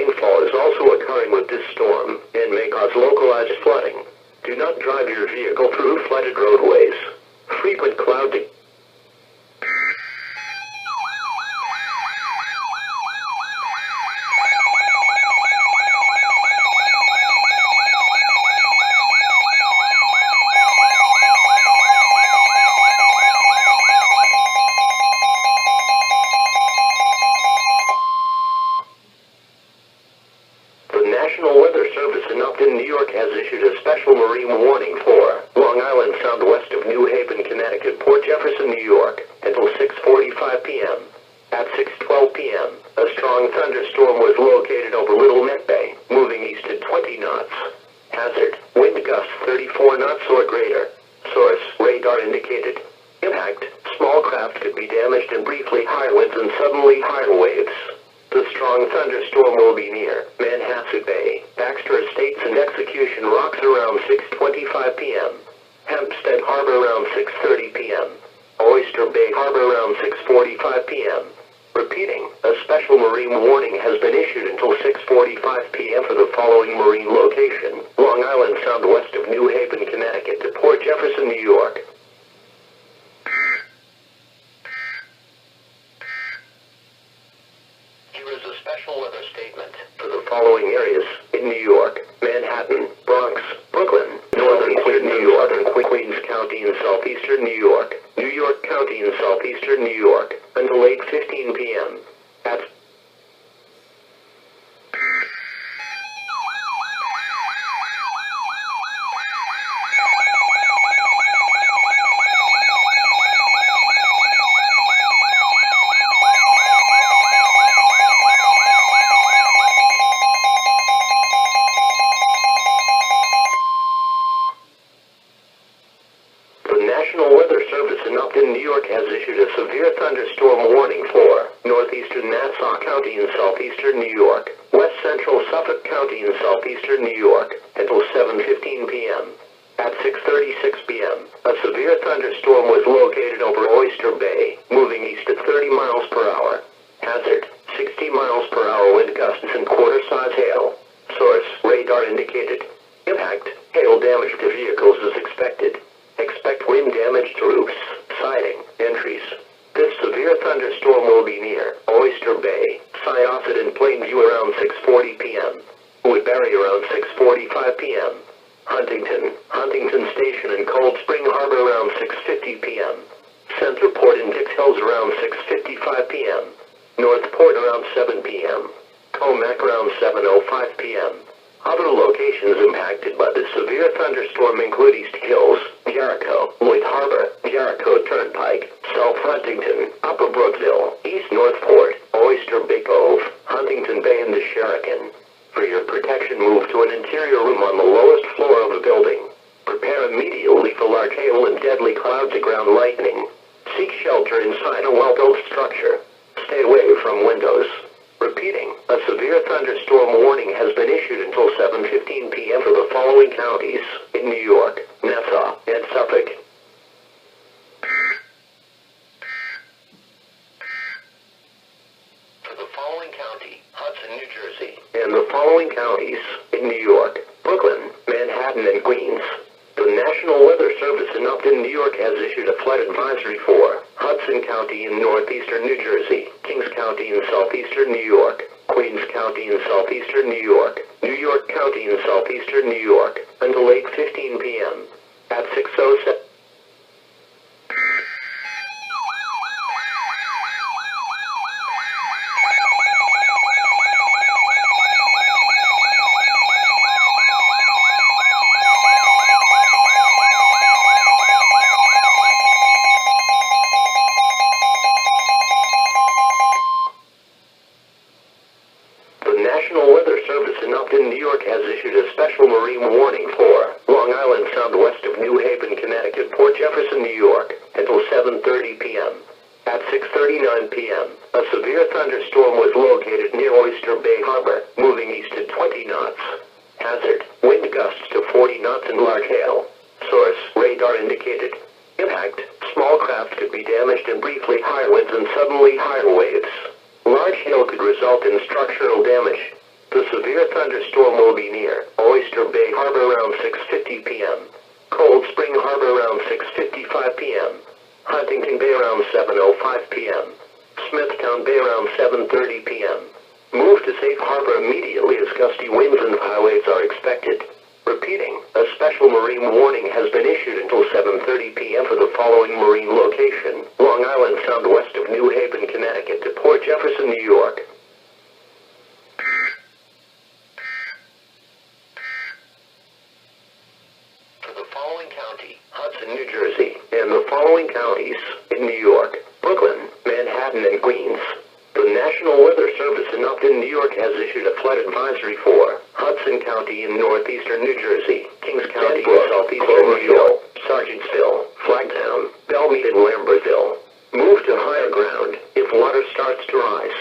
rainfall is also occurring with this storm and may cause localized flooding. Do not drive your vehicle through flooded roadways. Frequent clouding. The National Weather Service in Upton, New York has issued a special marine warning for Long Island Sound west of New Haven, Connecticut, Port Jefferson, New York, until 6:45 p.m. At 6:12 p.m., a strong thunderstorm was located over Little Neck Bay, moving east at 20 knots. Hazard, wind gusts 34 knots or greater. Source, radar indicated. Impact, small craft could be damaged and briefly high winds and suddenly higher waves. The strong thunderstorm will be near Manhasset Bay, Baxter Estates and Execution Rocks around 6:25 p.m. Hempstead Harbor around 6:30 p.m. Oyster Bay Harbor around 6:45 p.m. Repeating, a special marine warning has been issued until 6:45 p.m. for the following marine location: Long Island Sound west of New Haven, Connecticut to Port Jefferson, New York. Here is a special weather statement for the following areas in New York: Manhattan, Bronx, Brooklyn, Northern New York, Queens County and Southeastern New York, New York County and Southeastern New York, until 8:15 p.m. At The National Weather Service in Upton, New York has issued a severe thunderstorm warning for northeastern Nassau County and southeastern New York, west central Suffolk County and southeastern New York, until 7:15 p.m. At 6:36 p.m., a severe thunderstorm was located over Oyster Bay, moving east at 30 miles per hour. Hazard, 60 miles per hour wind gusts and quarter-size hail. Source, radar indicated. Impact, hail damage to vehicles is expected. Expect wind damage to roofs, siding, entries. This severe thunderstorm will be near Oyster Bay, Syosset and Plainview around 6:40 p.m. Woodbury around 6:45 p.m. Huntington Station and Cold Spring Harbor around 6:50 p.m. Centerport and Dix Hills around 6:55 p.m. Northport around 7 p.m. Comac around 7:05 p.m. Other locations impacted by the severe thunderstorm include East Hills, Jericho, Lloyd Harbor, Jericho Turnpike, South Huntington, Upper Brookville, East Northport, Oyster Bay Cove, Huntington Bay and the Sheraton. For your protection, move to an interior room on the lowest floor of a building. Prepare immediately for large hail and deadly clouds of ground lightning. Seek shelter inside a well-built structure. Stay away from windows. Repeating, a severe thunderstorm warning has been issued until 7:15 p.m. for the following counties in New York, Nassau, and Suffolk. For the following county, Hudson, New Jersey, and the following counties in New York, Brooklyn, Manhattan, and Queens. The National Weather Service in Upton, New York has issued a flood advisory for Hudson County in northeastern New Jersey, Kings County in southeastern New York, Queens County in southeastern New York, New York County in southeastern New York, until 8:15 p.m. At 6:07. The National Weather Service in Upton, New York has issued a special marine warning for Long Island Sound west of New Haven, Connecticut, Port Jefferson, New York, until 7:30 p.m. At 6:39 p.m., a severe thunderstorm was located near Oyster Bay Harbor, moving east at 20 knots. Hazard, wind gusts to 40 knots and large hail. Source, radar indicated. Impact, small craft could be damaged and briefly higher winds and suddenly higher waves. Large hail could result in structural damage. The severe thunderstorm will be near Oyster Bay Harbor around 6:50 p.m. Cold Spring Harbor around 6:55 p.m. Huntington Bay around 7:05 p.m. Smithtown Bay around 7:30 p.m. Move to safe harbor immediately as gusty winds and high waves are expected. Repeating, a special marine warning has been issued until 7:30 p.m. for the following marine location: Long Island Sound west of New Haven, Connecticut to Port Jefferson, New York. For the following county, Hudson, New Jersey, and the following counties in New York: Brooklyn, Manhattan, and Queens. The National Weather Service in Upton, New York has issued a flood advisory for Hudson County in northeastern New Jersey, Kings County in southeastern New York, Sargentsville, Flagtown, Belmead, and Lambertville. Move to higher ground if water starts to rise.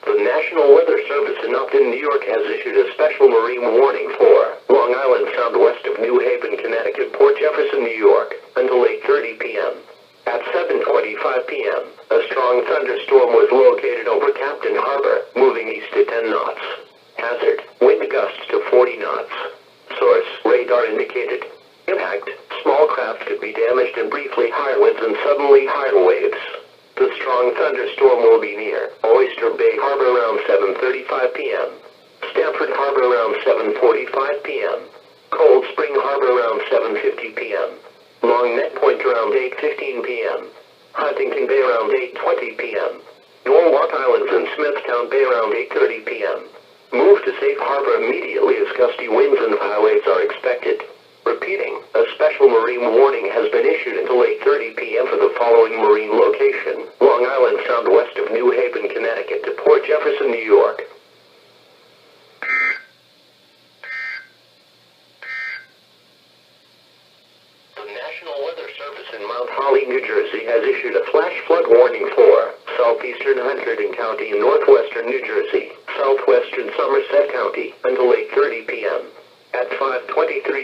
The National Weather Service in Upton, New York has issued a special marine warning for Long Island Sound west of New Haven, Connecticut, Port Jefferson, New York, until 8:30 p.m. At 7:25 p.m., a strong thunderstorm was located over Captain Harbor, moving east to 10 knots. Hazard, wind gusts to 40 knots. Source, radar indicated. Impact, small craft could be damaged and briefly higher winds and suddenly higher waves. The strong thunderstorm will be near Oyster Bay Harbor around 7:35 p.m. Stamford Harbor around 7:45 p.m. Cold Spring Harbor around 7:50 p.m. Long Neck Point around 8:15 p.m. Huntington Bay around 8:20 p.m. Norwalk Islands and Smithtown Bay around 8:30 p.m. Move to safe harbor immediately as gusty winds and high waves are expected. Repeating, a special marine warning has been issued until 8:30 p.m. for the following marine location: Long Island Sound west of New Haven, Connecticut to Port Jefferson, New York. The National Weather Service in Mount Holly, New Jersey has issued a flash flood warning for southeastern Hunterdon County in northwestern New Jersey, southwestern Somerset County until 8:30 p.m. At 5:23